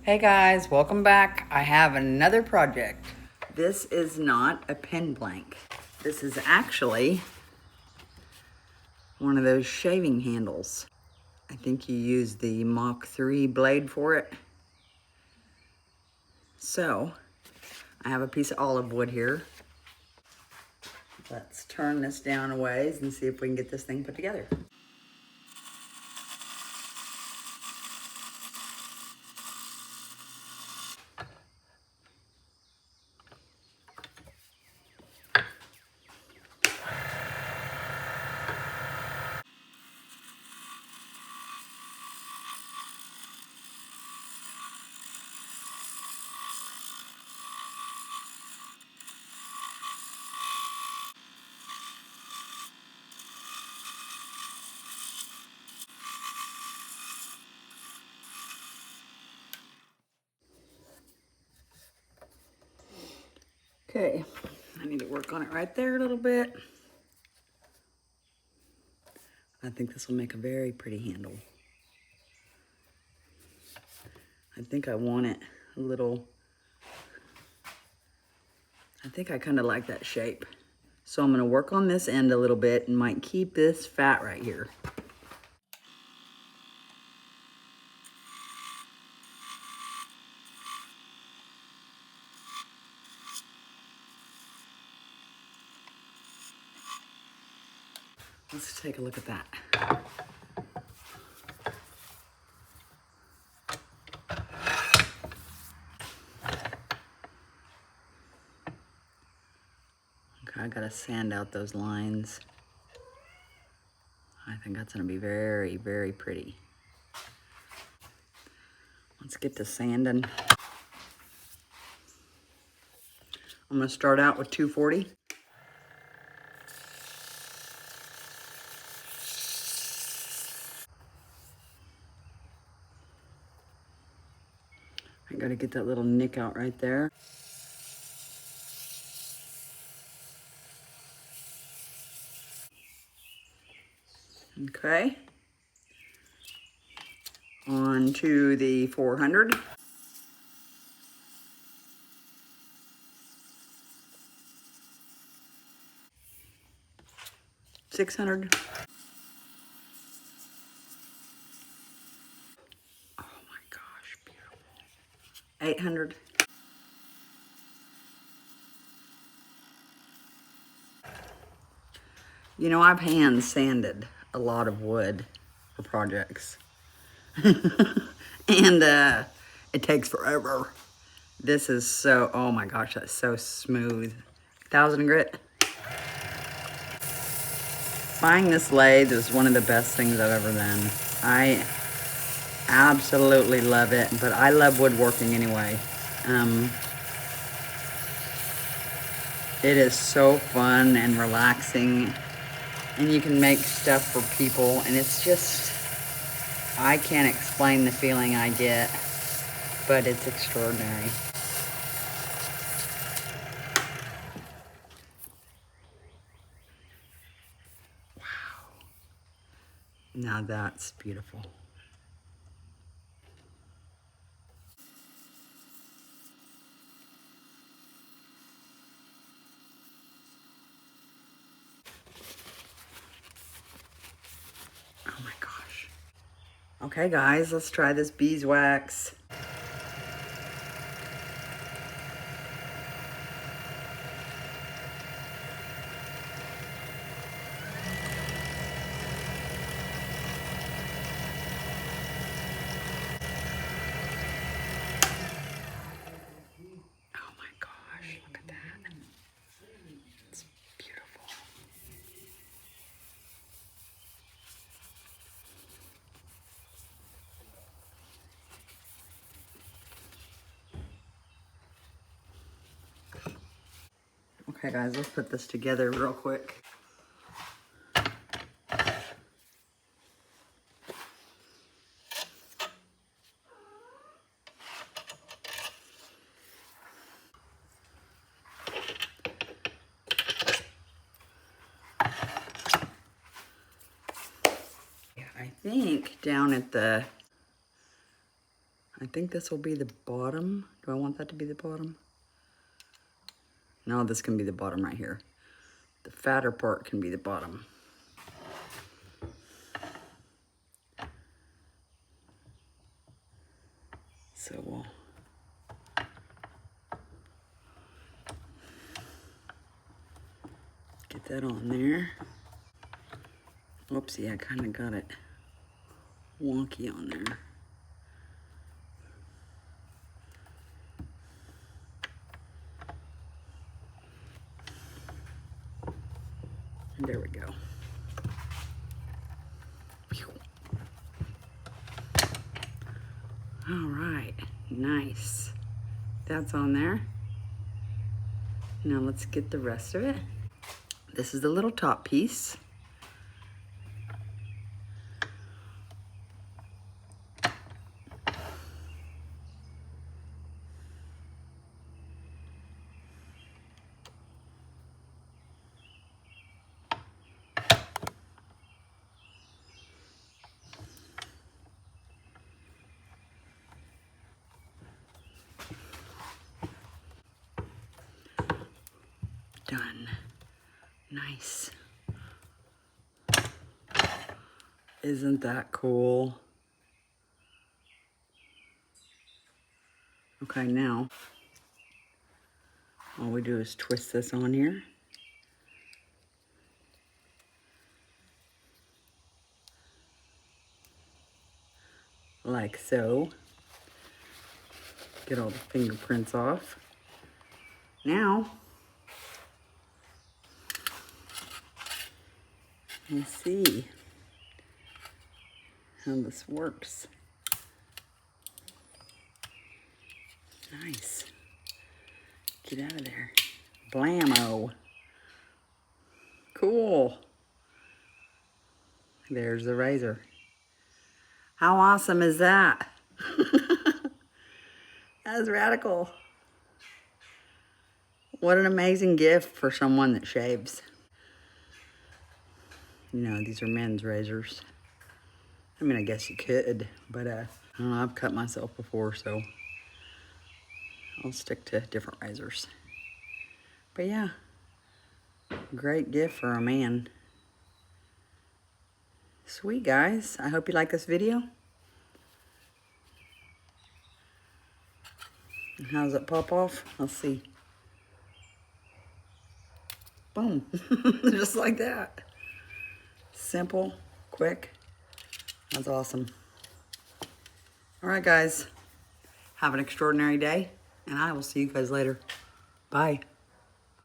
Hey guys, welcome back. I have another project. This is not a pen blank. This is actually one of those shaving handles. I think you use the Mach 3 blade for it. So, I have a piece of olive wood here. Let's turn this down a ways and see if we can get this thing put together. Okay, I need to work on it right there a little bit. I think this will make a very pretty handle. I think I want it a little, I think I kind of like that shape. So I'm gonna work on this end a little bit and might keep this fat right here. Let's take a look at that. Okay, I gotta sand out those lines. I think that's gonna be very, very pretty. Let's get to sanding. I'm gonna start out with 240. I gotta get that little nick out right there. Okay. On to the 400. 600. Oh my gosh, beautiful. 800. You know, I've hand sanded a lot of wood for projects. And it takes forever. This is so, oh my gosh, that's so smooth. 1000 grit. Buying this lathe was one of the best things I've ever done. I absolutely love it, but I love woodworking anyway. It is so fun and relaxing, and you can make stuff for people, and it's just, I can't explain the feeling I get, but it's extraordinary. Now that's beautiful. Oh my gosh. Okay guys, let's try this beeswax. Oh my gosh, look at that. It's beautiful. Okay guys, let's put this together real quick. I think down at the, I think this will be the bottom. Do I want that to be the bottom? No, this can be the bottom right here. The fatter part can be the bottom. So we'll get that on there. Oopsie, I kind of got it wonky on there. There we go. All right, nice. That's on there. Now let's get the rest of it. This is the little top piece. Done. Nice. Isn't that cool? Okay, now all we do is twist this on here. Like so. Get all the fingerprints off. Now, let's see how this works. Nice. Get out of there. Blammo. Cool. There's the razor. How awesome is that? That's radical. What an amazing gift for someone that shaves. You know, these are men's razors. I mean, I guess you could, but I don't know, I've cut myself before, so I'll stick to different razors. But yeah, great gift for a man. Sweet, guys. I hope you like this video. And how does it pop off? Let's see. Boom. Just like that. Simple, quick. That's awesome. All right, guys. Have an extraordinary day, and I will see you guys later. Bye.